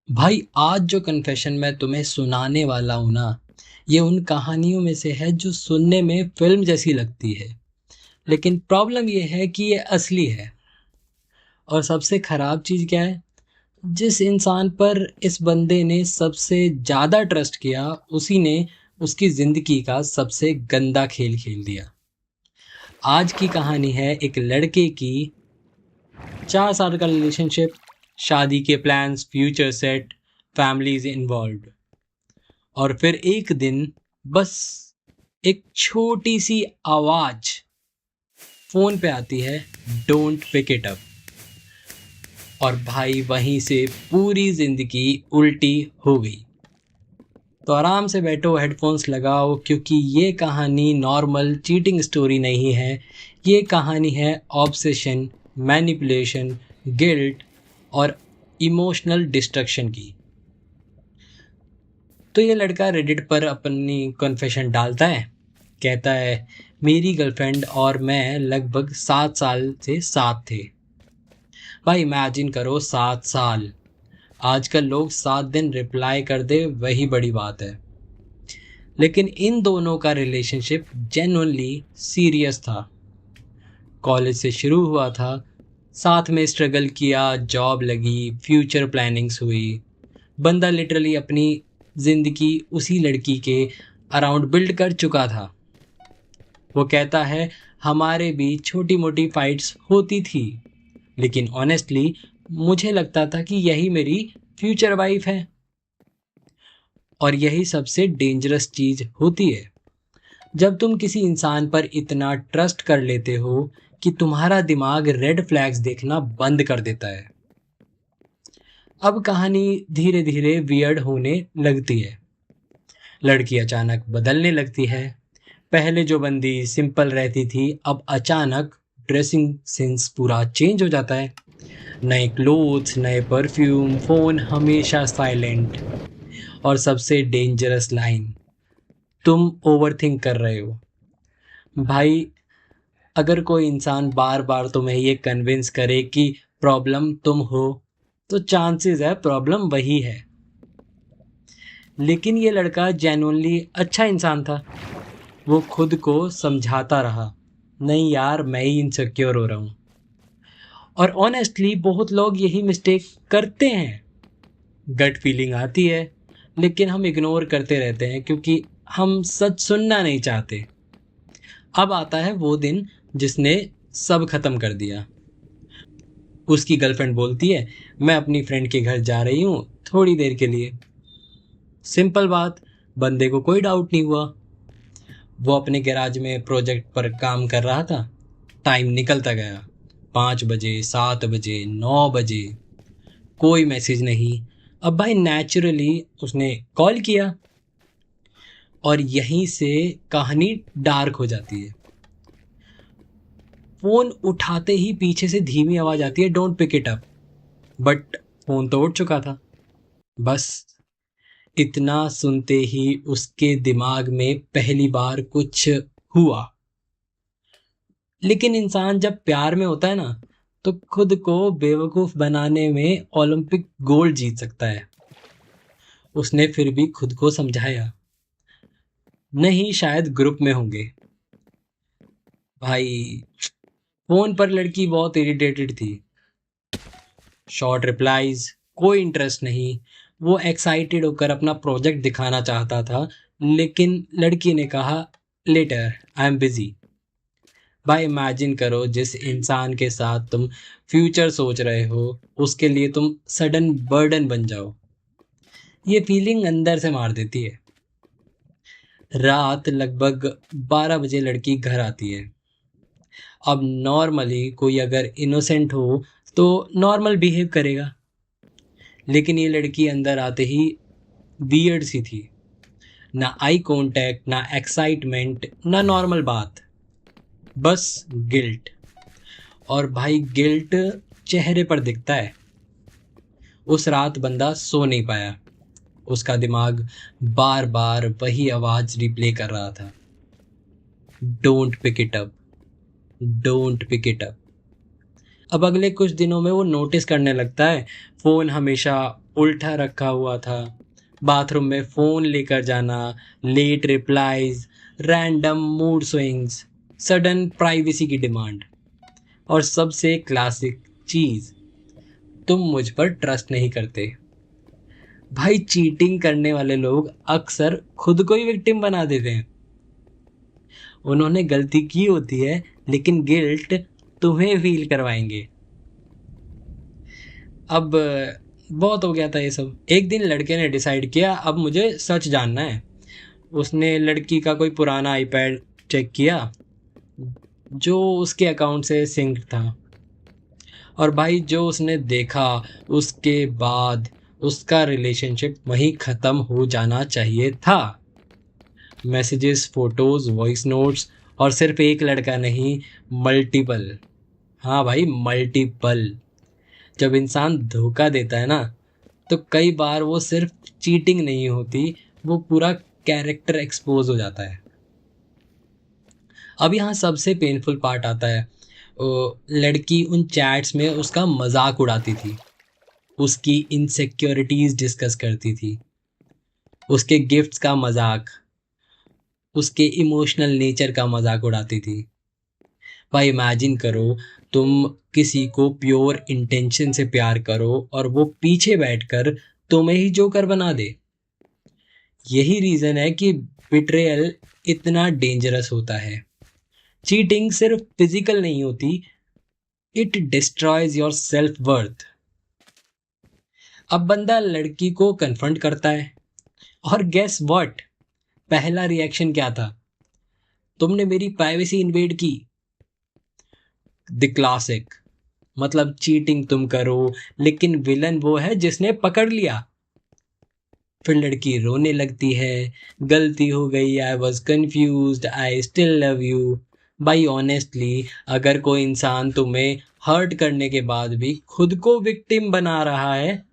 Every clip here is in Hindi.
भाई आज जो कन्फेशन मैं तुम्हें सुनाने वाला हूँ ना, ये उन कहानियों में से है जो सुनने में फिल्म जैसी लगती है। लेकिन प्रॉब्लम ये है कि ये असली है। और सबसे खराब चीज़ क्या है? जिस इंसान पर इस बंदे ने सबसे ज़्यादा ट्रस्ट किया, उसी ने उसकी ज़िंदगी का सबसे गंदा खेल खेल दिया। आज की कहानी है एक लड़के की। 4 साल का रिलेशनशिप, शादी के plans, future set, families involve. और फिर एक दिन बस एक छोटी सी आवाज फोन पे आती है, डोंट पिक इट अप। और भाई वहीं से पूरी जिंदगी उल्टी हो गई। तो आराम से बैठो, हेडफोन्स लगाओ, क्योंकि ये कहानी नॉर्मल चीटिंग स्टोरी नहीं है। ये कहानी है ऑब्सेशन, मैनिपुलेशन, गिल्ट और इमोशनल डिस्ट्रक्शन की। तो ये लड़का रेडिट पर अपनी कन्फेशन डालता है। कहता है, मेरी गर्लफ्रेंड और मैं लगभग 7 साल से साथ थे। भाई इमेजिन करो, 7 साल। आजकल लोग 7 दिन रिप्लाई कर दे वही बड़ी बात है। लेकिन इन दोनों का रिलेशनशिप जेन्युइनली सीरियस था। कॉलेज से शुरू हुआ था, साथ में स्ट्रगल किया, जॉब लगी, फ्यूचर प्लानिंग्स हुई। बंदा लिटरली अपनी जिंदगी उसी लड़की के अराउंड बिल्ड कर चुका था। वो कहता है, हमारे बीच छोटी मोटी फाइट्स होती थी, लेकिन ऑनेस्टली मुझे लगता था कि यही मेरी फ्यूचर वाइफ है। और यही सबसे डेंजरस चीज होती है, जब तुम किसी इंसान पर इतना ट्रस्ट कर लेते हो कि तुम्हारा दिमाग रेड फ्लैग्स देखना बंद कर देता है। अब कहानी धीरे धीरे वियर्ड होने लगती है। लड़की अचानक बदलने लगती है। पहले जो बंदी सिंपल रहती थी, अब अचानक ड्रेसिंग सेंस पूरा चेंज हो जाता है। नए क्लोथ्स, नए परफ्यूम, फोन हमेशा साइलेंट। और सबसे डेंजरस लाइन, तुम ओवरथिंक कर रहे हो। भाई अगर कोई इंसान बार बार तुम्हें ये कन्विंस करे कि प्रॉब्लम तुम हो, तो चांसेस है प्रॉब्लम वही है। लेकिन ये लड़का जेन्युइनली अच्छा इंसान था। वो खुद को समझाता रहा, नहीं यार मैं ही इनसिक्योर हो रहा हूँ। और ऑनेस्टली बहुत लोग यही मिस्टेक करते हैं। गट फीलिंग आती है, लेकिन हम इग्नोर करते रहते हैं क्योंकि हम सच सुनना नहीं चाहते। अब आता है वो दिन जिसने सब खत्म कर दिया। उसकी गर्लफ्रेंड बोलती है, मैं अपनी फ्रेंड के घर जा रही हूँ थोड़ी देर के लिए। सिंपल बात, बंदे को कोई डाउट नहीं हुआ। वो अपने गैराज में प्रोजेक्ट पर काम कर रहा था। टाइम निकलता गया, 5 बजे, 7 बजे, 9 बजे, कोई मैसेज नहीं। अब भाई नेचुरली उसने कॉल किया। और यहीं से कहानी डार्क हो जाती है। फोन उठाते ही पीछे से धीमी आवाज आती है, don't pick it up. But phone तो उठ चुका था। बस इतना सुनते ही उसके दिमाग में पहली बार कुछ हुआ। लेकिन इंसान जब प्यार में होता है ना, तो खुद को बेवकूफ बनाने में ओलंपिक गोल्ड जीत सकता है। उसने फिर भी खुद को समझाया, नहीं शायद ग्रुप में होंगे। भाई फोन पर लड़की बहुत इरिटेटेड थी। शॉर्ट रिप्लाईज, कोई इंटरेस्ट नहीं। वो एक्साइटेड होकर अपना प्रोजेक्ट दिखाना चाहता था, लेकिन लड़की ने कहा, लेटर, आई एम बिजी। भाई इमेजिन करो, जिस इंसान के साथ तुम फ्यूचर सोच रहे हो, उसके लिए तुम सडन बर्डन बन जाओ। ये फीलिंग अंदर से मार देती है। रात लगभग 12 बजे लड़की घर आती है। अब नॉर्मली कोई अगर इनोसेंट हो तो नॉर्मल बिहेव करेगा। लेकिन ये लड़की अंदर आते ही वियर्ड सी थी। ना आई कांटेक्ट, ना एक्साइटमेंट, ना नॉर्मल बात, बस गिल्ट। और भाई गिल्ट चेहरे पर दिखता है। उस रात बंदा सो नहीं पाया। उसका दिमाग बार बार वही आवाज रिप्ले कर रहा था, don't pick it up, don't pick it up. अब अगले कुछ दिनों में वो नोटिस करने लगता है फ़ोन हमेशा उल्टा रखा हुआ था, बाथरूम में फ़ोन लेकर जाना, late replies, random mood swings, sudden privacy की डिमांड और सबसे क्लासिक चीज़, तुम मुझ पर ट्रस्ट नहीं करते। भाई चीटिंग करने वाले लोग अक्सर खुद को ही विक्टिम बना देते हैं। उन्होंने गलती की होती है लेकिन गिल्ट तुम्हें फील करवाएंगे। अब बहुत हो गया था ये सब। एक दिन लड़के ने डिसाइड किया अब मुझे सच जानना है। उसने लड़की का कोई पुराना आईपैड चेक किया जो उसके अकाउंट से सिंक था, और भाई जो उसने देखा उसके बाद उसका रिलेशनशिप वहीं ख़त्म हो जाना चाहिए था। मैसेजेस, फोटोज़, वॉइस नोट्स, और सिर्फ एक लड़का नहीं, मल्टीपल। हाँ भाई, मल्टीपल। जब इंसान धोखा देता है ना, तो कई बार वो सिर्फ चीटिंग नहीं होती, वो पूरा कैरेक्टर एक्सपोज हो जाता है। अब यहाँ सबसे पेनफुल पार्ट आता है। लड़की उन चैट्स में उसका मजाक उड़ाती थी, उसकी इनसिक्योरिटीज डिस्कस करती थी, उसके गिफ्ट्स का मजाक, उसके इमोशनल नेचर का मजाक उड़ाती थी। भाई इमेजिन करो, तुम किसी को प्योर इंटेंशन से प्यार करो और वो पीछे बैठकर तुम्हें ही जोकर बना दे। यही रीज़न है कि बिट्रेयल इतना डेंजरस होता है। चीटिंग सिर्फ फिजिकल नहीं होती, it destroys your self worth. अब बंदा लड़की को कन्फ्रंट करता है, और गेस व्हाट, पहला रिएक्शन क्या था? तुमने मेरी प्राइवेसी इन्वेड की। The classic. मतलब चीटिंग तुम करो लेकिन विलन वो है जिसने पकड़ लिया। फिर लड़की रोने लगती है, गलती हो गई, I was confuse, I still love you. भाई ऑनेस्टली, अगर कोई इंसान तुम्हें हर्ट करने के बाद भी खुद को विक्टिम बना रहा है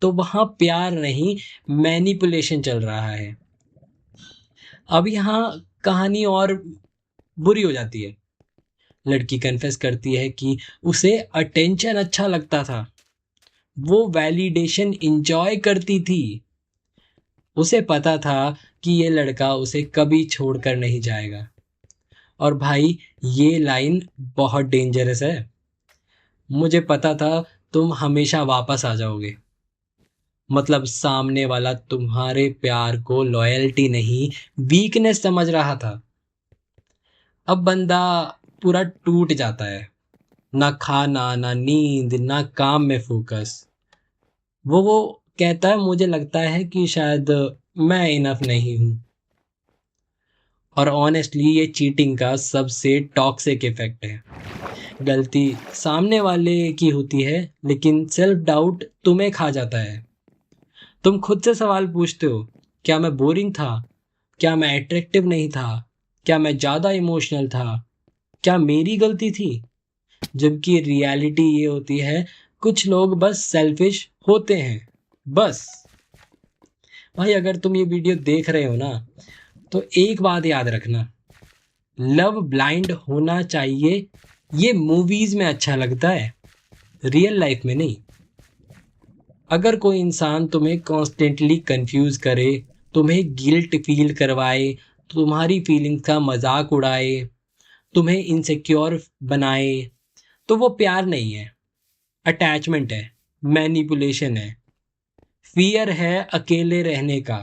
तो वहाँ प्यार नहीं, मैनिपुलेशन चल रहा है। अब यहाँ कहानी और बुरी हो जाती है। लड़की कन्फेस करती है कि उसे अटेंशन अच्छा लगता था, वो वैलिडेशन इंजॉय करती थी। उसे पता था कि ये लड़का उसे कभी छोड़कर नहीं जाएगा। और भाई ये लाइन बहुत डेंजरस है। मुझे पता था तुम हमेशा वापस आ जाओगे। मतलब सामने वाला तुम्हारे प्यार को लॉयल्टी नहीं, वीकनेस समझ रहा था। अब बंदा पूरा टूट जाता है। ना खाना, ना नींद, ना काम में फोकस। वो कहता है मुझे लगता है कि शायद मैं इनफ नहीं हूँ। और ऑनेस्टली ये चीटिंग का सबसे टॉक्सिक इफेक्ट है। गलती सामने वाले की होती है लेकिन सेल्फ डाउट तुम्हें खा जाता है। तुम खुद से सवाल पूछते हो, क्या मैं बोरिंग था? क्या मैं अट्रैक्टिव नहीं था? क्या मैं ज़्यादा इमोशनल था? क्या मेरी गलती थी? जबकि रियलिटी ये होती है, कुछ लोग बस सेल्फिश होते हैं, बस। भाई अगर तुम ये वीडियो देख रहे हो ना, तो एक बात याद रखना, लव ब्लाइंड होना चाहिए। ये मूवीज में अच्छा लगता है, रियल लाइफ में नहीं। अगर कोई इंसान तुम्हें कॉन्स्टेंटली कंफ्यूज करे, तुम्हें गिल्ट फील करवाए, तुम्हारी फीलिंग्स का मजाक उड़ाए, तुम्हें इनसिक्योर बनाए, तो वो प्यार नहीं है, अटैचमेंट है, मैनिपुलेशन है, फियर है अकेले रहने का।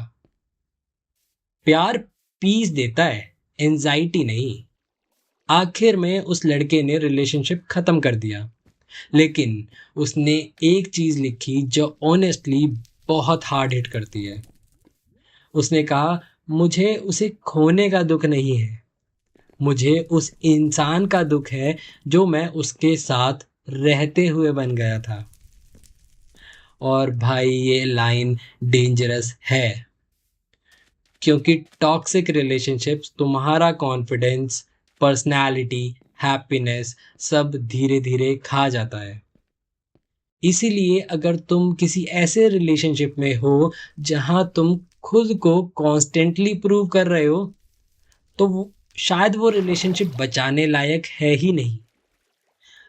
प्यार पीस देता है, एंजाइटी नहीं। आखिर में उस लड़के ने रिलेशनशिप खत्म कर दिया, लेकिन उसने एक चीज लिखी जो ऑनेस्टली बहुत हार्ड हिट करती है। उसने कहा, मुझे उसे खोने का दुख नहीं है, मुझे उस इंसान का दुख है जो मैं उसके साथ रहते हुए बन गया था। और भाई ये लाइन डेंजरस है, क्योंकि टॉक्सिक रिलेशनशिप्स तुम्हारा कॉन्फिडेंस, पर्सनालिटी, हैप्पीनेस सब धीरे धीरे खा जाता है। इसीलिए अगर तुम किसी ऐसे रिलेशनशिप में हो जहां तुम खुद को कॉन्स्टेंटली प्रूव कर रहे हो, तो शायद वो रिलेशनशिप बचाने लायक है ही नहीं।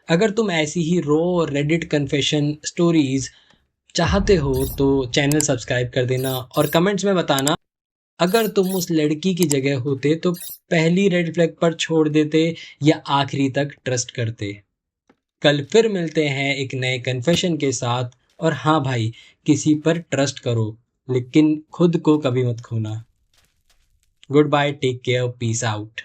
अगर तुम ऐसी ही रो रेडिट कन्फेशन स्टोरीज चाहते हो तो चैनल सब्सक्राइब कर देना और कमेंट्स में बताना, अगर तुम उस लड़की की जगह होते तो पहली रेड फ्लैग पर छोड़ देते या आखिरी तक ट्रस्ट करते। कल फिर मिलते हैं एक नए कन्फेशन के साथ। और हाँ भाई, किसी पर ट्रस्ट करो लेकिन खुद को कभी मत खोना। Goodbye, take care, peace out.